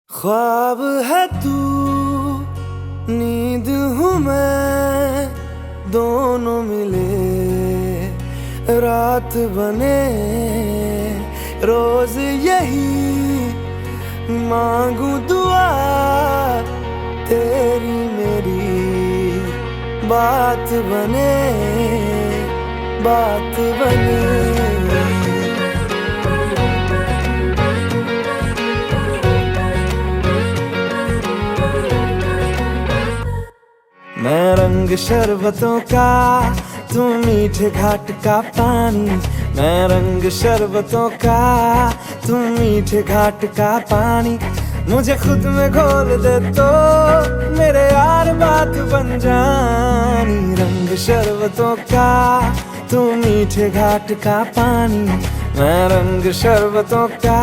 ख्वाब है तू, नींद हूँ मैं, दोनों मिले रात बने। रोज यही मांगू दुआ, तेरी मेरी बात बने, बात बने। मैं रंग शरबतों का, तू मीठे घाट का पानी। मैं रंग शरबतों का, तू मीठे घाट का पानी। मुझे खुद में घोल दे तो मेरे यार बात बन जानी। रंग शरबतों का, तू मीठे घाट का पानी। मैं रंग शरबतों का,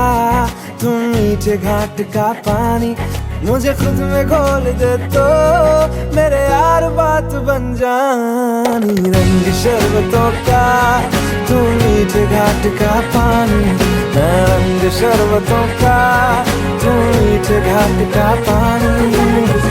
तू मीठे घाट का पानी। मुझे खुद में घोल दे तो मेरे यार बात बन जानी। रंग शरबतों का, तू मीठे घाट का पानी। मैं रंग शरबतों का, तू मीठे घाट का पानी।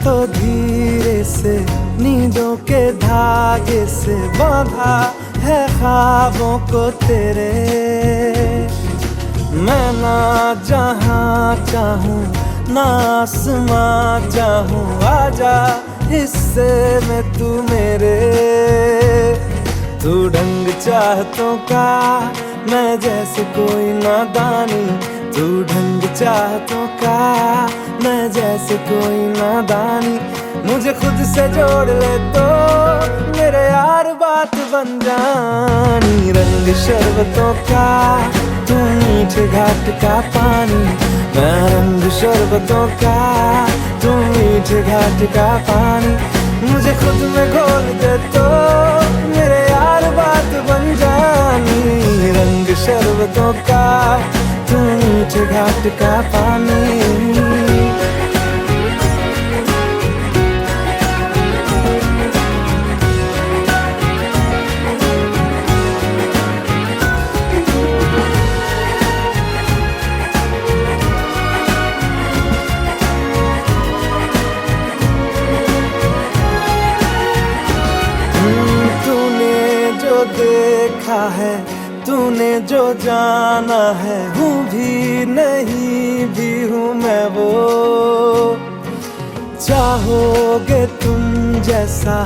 तो धीरे से नींदों के धागे से बांधा है ख्वाबों को तेरे। मैं ना जहाँ चाहूँ ना आसमां चाहूँ, आजा हिस्से में तू मेरे। तू ढंग चाहतों का, मैं जैसे कोई नादानी। तू ढंग चाहतों का, मैं जैसे कोई नादानी। मुझे खुद से जोड़ ले तो मेरे यार बात बन जानी। रंग शरबतों का, तू मीठे घाट का पानी। मैं रंग शरबतों का, तू मीठे घाट का पानी। मुझे खुद में घोल दे तो मेरे यार बात बन जानी। रंग शरबतों का, तू मीठे घाट का पानी। देखा है तूने जो जाना है, हूँ भी नहीं भी हूँ मैं वो। चाहोगे तुम जैसा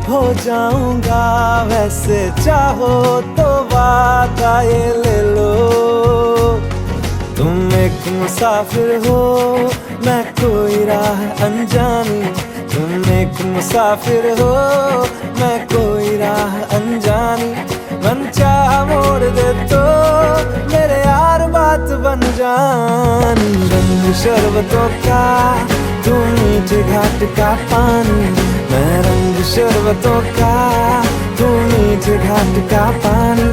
हो जाऊंगा वैसे, चाहो तो वादा ये ले लो। तुम एक मुसाफिर हो, मैं कोई राह अनजानी। तुम एक मुसाफिर हो, मैं कोई राह अनजानी। मन चाह मोड़ दे तो मेरे यार बात बन जानी। रंग शरबतों का, तू मीठे घाट का पानी। मैं रंग शरबतों का, तू मीठे घाट का पानी।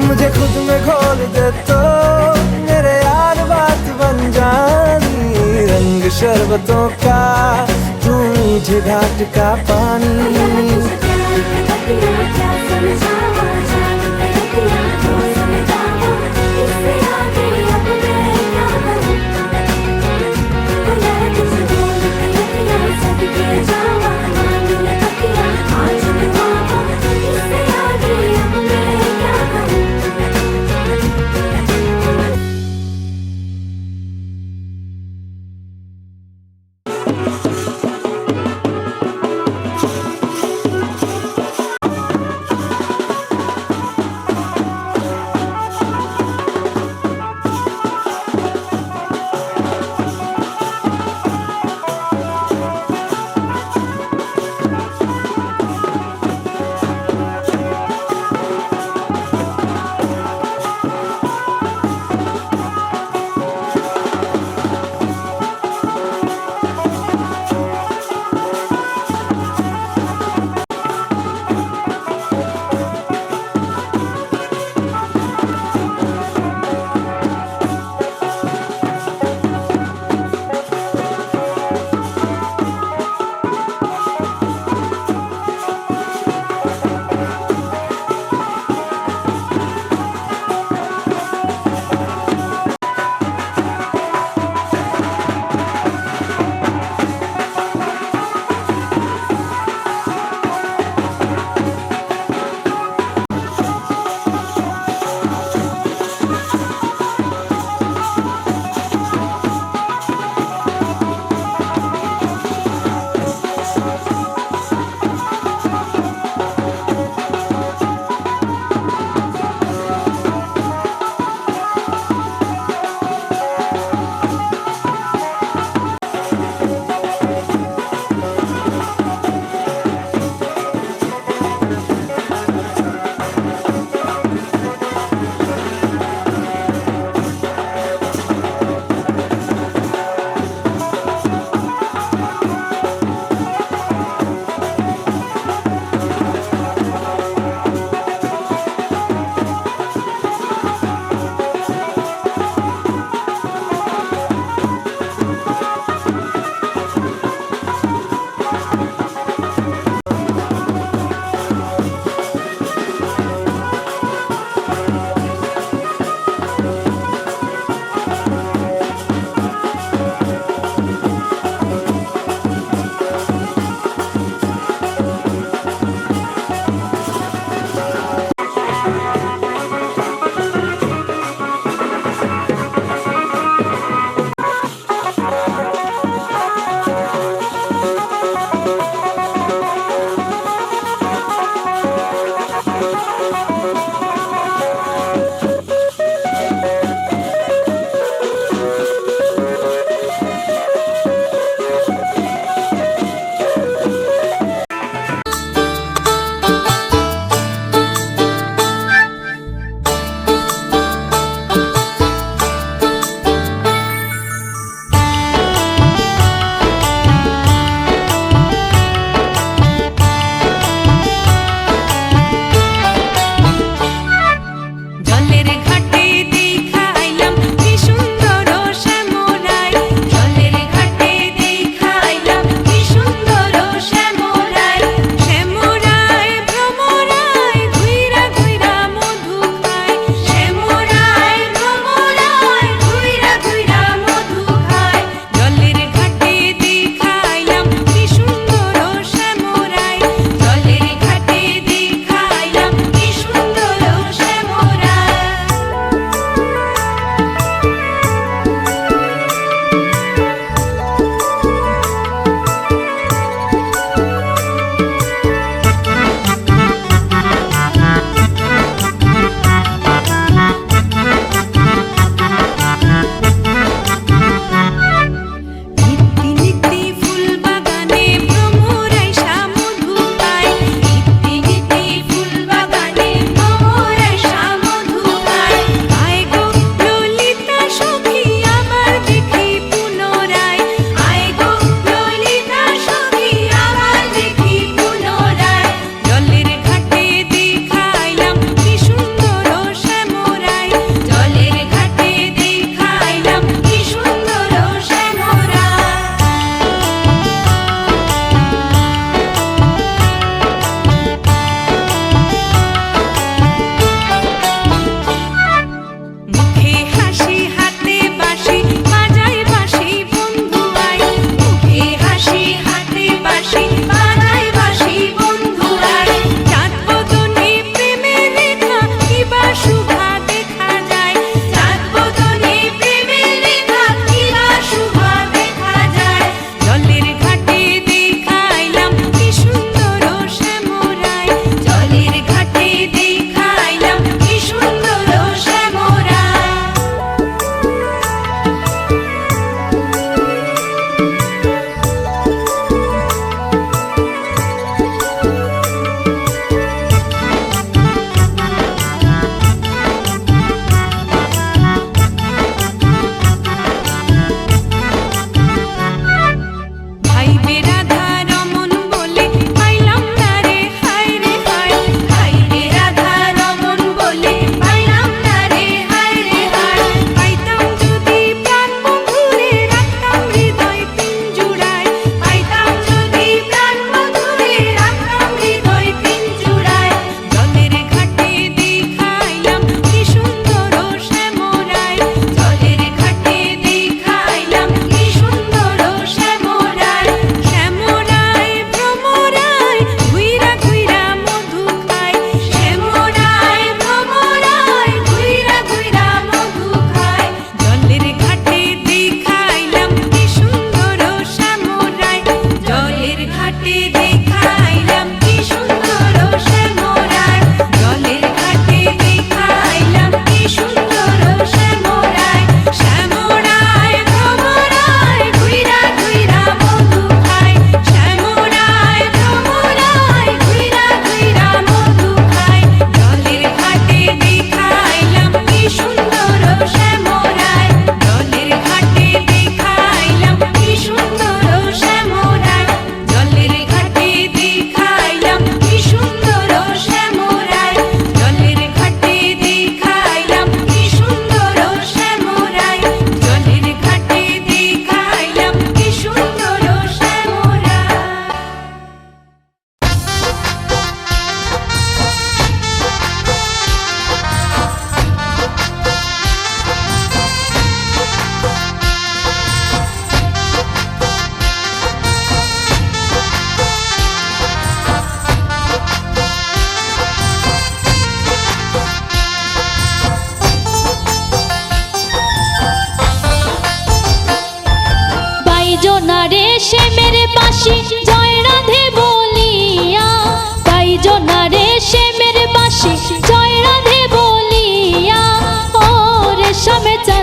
मुझे खुद में घोल दे तो मेरे यार बात बन जानी। रंग शरबतों का, तू मीठे घाट का पानी।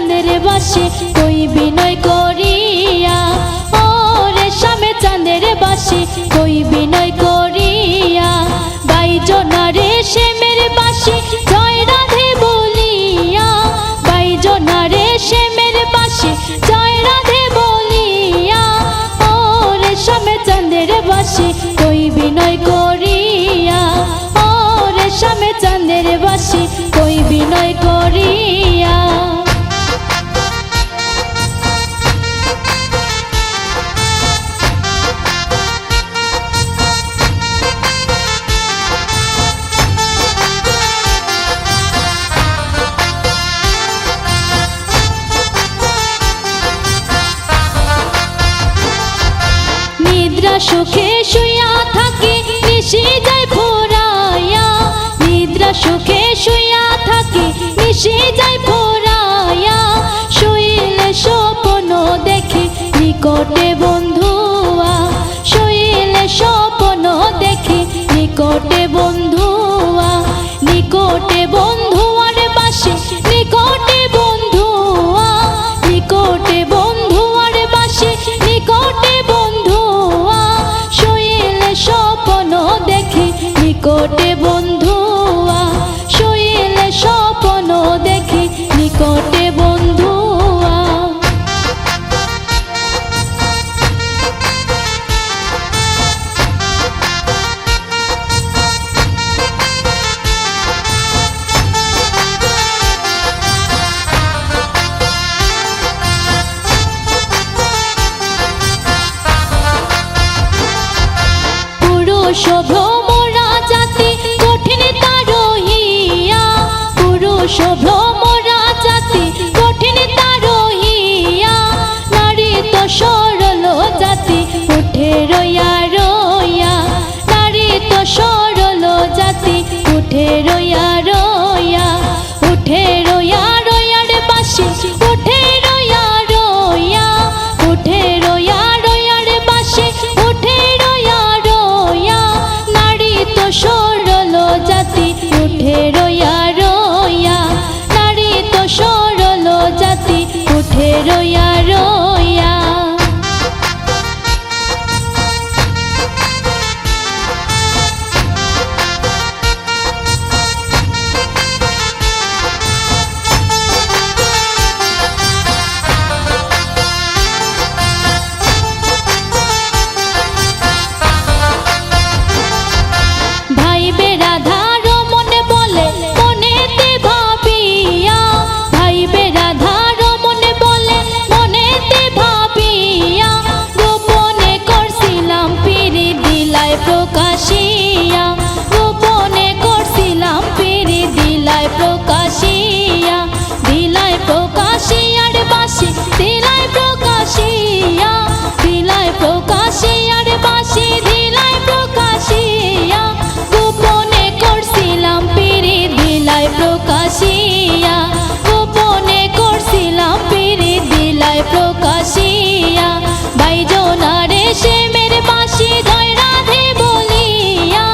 চাঁদের বাসি কই বিনয় করিয়া, ও রেশমে চাঁদের বাসি কই বিনয় করিয়া। বাইজনা রেশমের বাসি জয় রাধে বলিয়া, বাইজনা রেশমের বাসি জয় রাধে বলিয়া। ও রেশমে চাঁদের বাসি কই বিনয় করিয়া, ও রেশমে চাঁদের বাসি কই বিনয় করিয়া। নিদ্রা সুখে শুইয়া থাকি নিশি যায় ফুরাইয়া, নিদ্রা সুখে শুইয়া থাকি নিশি যায় ফুরাইয়া। শুইলে স্বপ্ন দেখি নিকটে বন্ধুয়া, শুইলে স্বপ্ন দেখি নিকটে বন্ধুয়া। নিকটে বন্ধুয়ার বাসি নিকটে বন্ধুয়া, নিকটে বন্ধুয়ার বাসি নিকটে বন্ধুয়া। শুইলে স্বপ্ন দেখি নিকটে বন্ধুয়া, শুইলে স্বপ্ন দেখি নিকটে বন্ধুয়া। পুরুষ ভ্রমরা জাতি কঠিন তারহিয়া, পুরুষ ভ্রমরা জাতি কঠিন তারহিয়া। নারী তো সরল জাতি উঠে রইয়া রইয়া, নারী তো সরল জাতি উঠে রইয়া রইয়া। উঠে রইয়া রইয়ার বাসি উঠে রইয়া রইয়া, উঠে রইয়া রইয়ার বাসি উঠে রইয়া রইয়া। নারী তো সরল জাতি উঠে রইয়া রইয়া, নারী তো সরল জাতি উঠে রইয়া রইয়া। ভাইবে রাধার মনে বলে মনেতে ভাবিয়া, ভাইবে রাধার মনে বলে মনেতে ভাবিয়া। গোপনে করছিলাম পিরি দিলায় প্রকাশিয়া, গোপনে করছিলাম পিরি দিলায় প্রকাশিয়া। দিলায় প্রকাশিয়ার বাসি দিলায় প্রকাশিয়া, দিলায় প্রকাশিয়ার বাসি দিলায় প্রকাশিয়া। গোপনে করছিলাম পিরি দিলায় প্রকাশিয়া, গোপনে করছিলাম পিরি দিলায় প্রকাশিয়া। বাইজনা রেশমের বাসি জয় রাধে বলিয়া,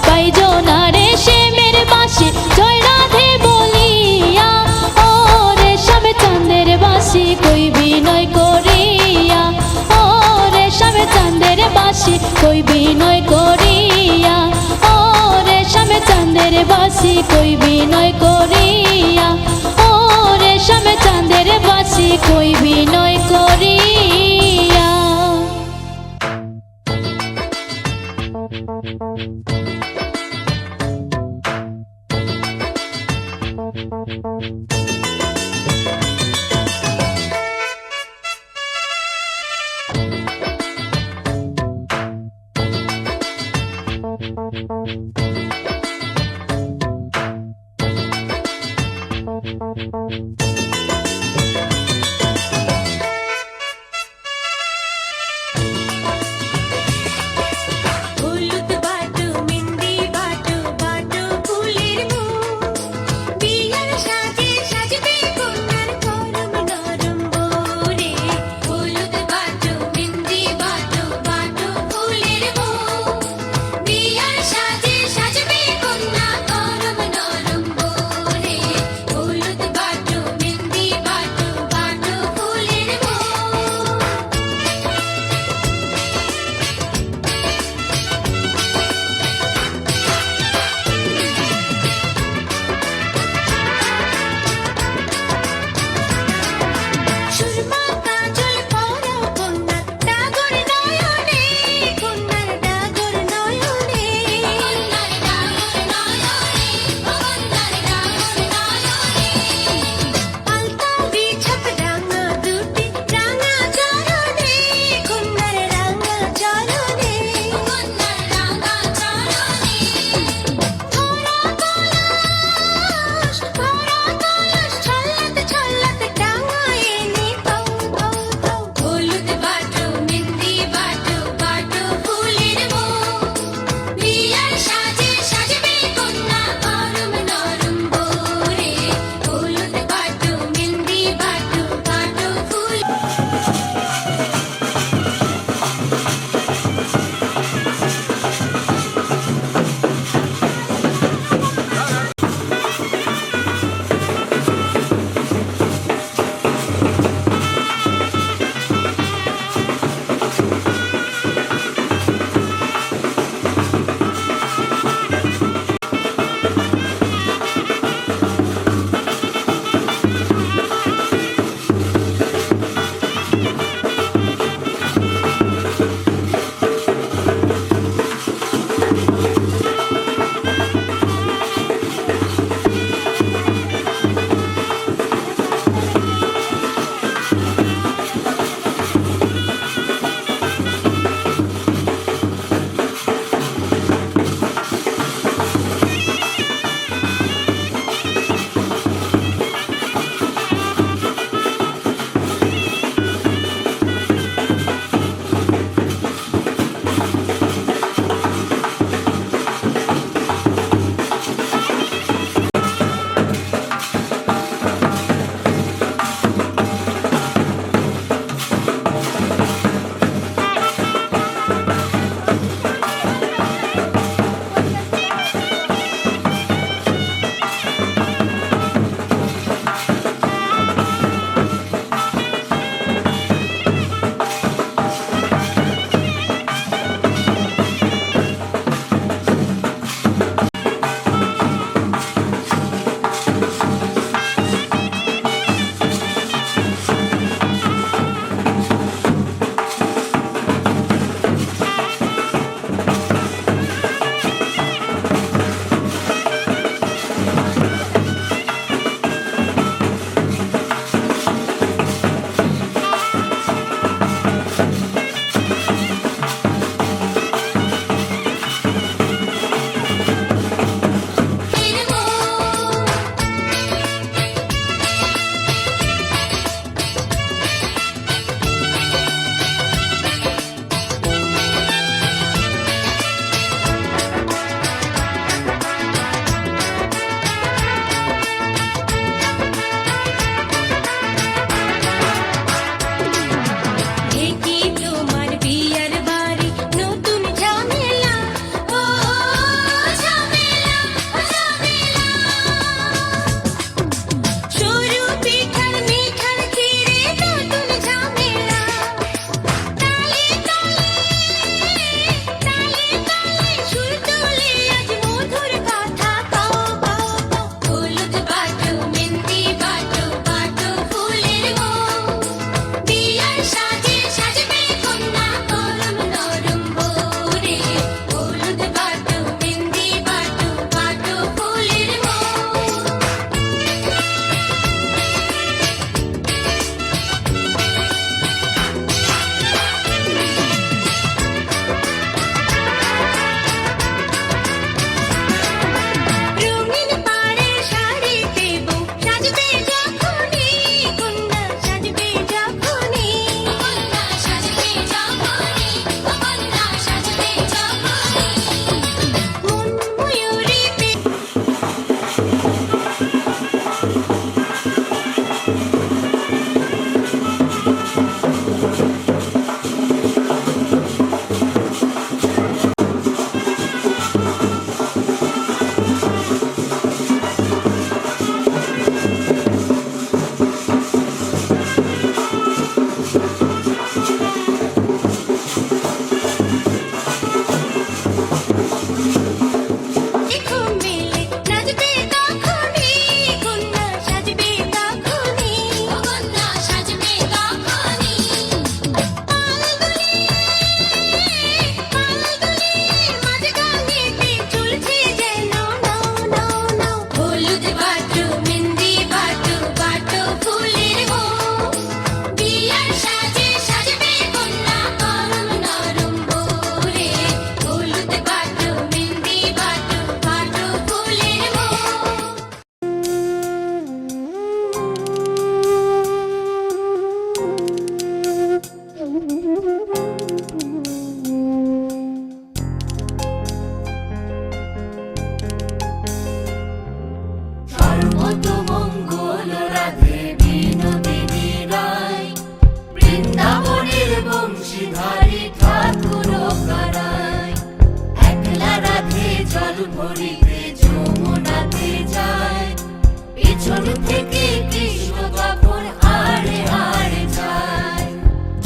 বাইজনা রেশমের বাসি জয় রাধে বলিয়া। ও রেশমে চাঁদের বাসি কই বিনয় করিয়া, ও রেশমে চাঁদের বাসি কই বিনয় করিয়া। ও রেশমে চাঁদের বাসি কই বিনয় করিয়া, ও রেশমে চাঁদের বাসি কই বিনয় করিয়া।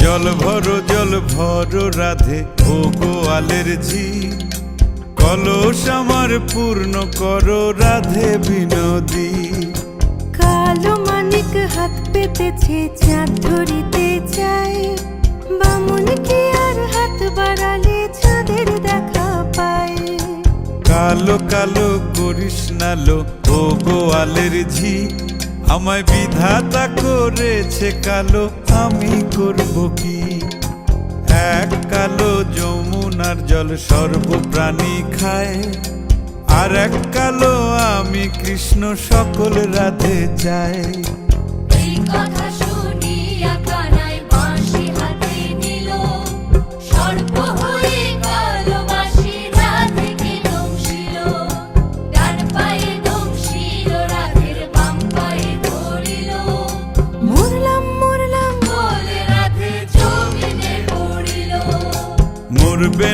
জল ভরো রাধে ও গোয়ালের ঝি, কলস আমার পূর্ণ করো রাধে বিনোদী। কালো মানিক হাত পেতেছে চাঁদ ধরিতে চায়, বামুন কি আর হাত বাড়ালে চাঁদের দেখা পায়। কালো কালো করিস নালো ও গোয়ালের ঝি, আমায় বিধাতা করেছে কালো, আমি করব কি? এক কালো যমুনার জল সর্বপ্রাণী খায়, আর এক কালো আমি কৃষ্ণ সকল রাধে চাই। এই কথা শুনিয়া কানাই বাঁশি হাতে নিল, সর্প হয়ে কালো বাঁশি রাধেকে দংশিল। ডান পায়ে দংশিল রাধের বাম পায়ে ধরিল, মরলাম মরলাম বলে রাধে জমিনে পড়িল। মরবে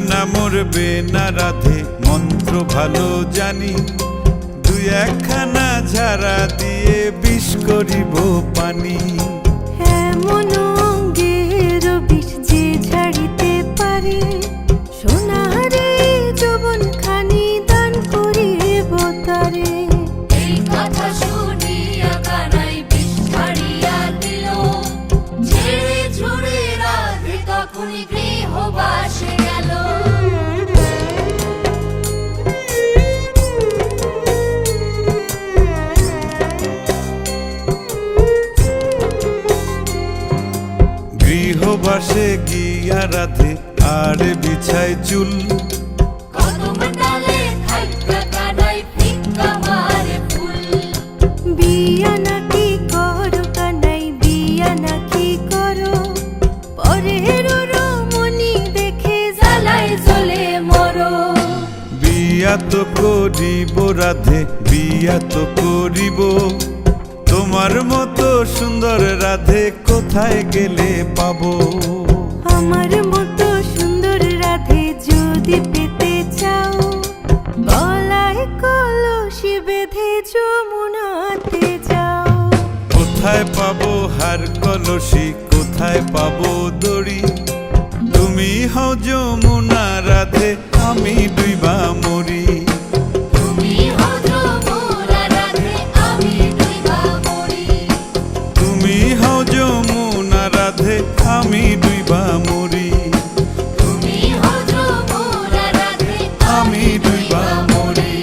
না রাধে মন্ত্র ভালো জানি, দুই একখানা ঝাড়া দিয়ে বিষ করিব পানি। এমন অঙ্গের বিষ যে ঝাড়িতে পারে, সোনারে যৌবন খানি দান করিব তারে। এই কথা শুনিয়া কানাই বিষ ছাড়িয়া দিল, ঝেড়ে ঝুড়ে রাধে তখনই গৃহবাসে গেল। গৃহবাসে গিয়া রাধে আর বিছায় চুল, কদম ডালে থাইকা কানাই ফিক্কা মারে ফুল। বিয়া নাকি করো কানাই বিয়া নাকি করো, পরের রমণী দেখে জ্বালায় জ্বলে মরো। বিয়া তো করিব রাধে বিয়া তো করিব, তোমার মতো সুন্দর রাধে কোথায় গেলে পাবো? আমার মতো সুন্দর রাধে যদি পেতে চাও, গলায় কলসি বেঁধে যমুনাতে যাও। কোথায় পাবো হার কলসি, কোথায় পাবো দড়ি? তুমি হও যমুনা রাধে, আমি ডুইবা মরি। তুমি হও যমুনা রাধে, আমি ডুইবা মরি। তুমি হও যমুনা রাধে, আমি ডুইবা মরি। তুমি হও যমুনা রাধে, আমি ডুইবা মরি।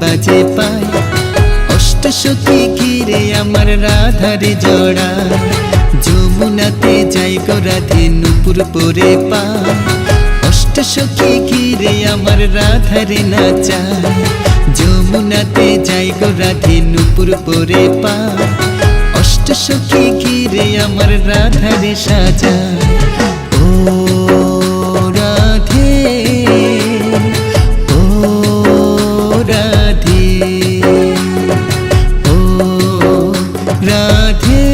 বাজে পায় অষ্টসখী ঘিরে আমার রাধারে জড়া যমুনাতে যাই গো রাধে নুপুর পরে পায় অষ্টসখী ঘিরে আমার রাধারে নাচায় যমুনাতে যাই গো রাধে নুপুর পরে পায় অষ্টসখী ঘিরে আমার রাধারে সাজায় ও রাধে ও রাধে ও রাধে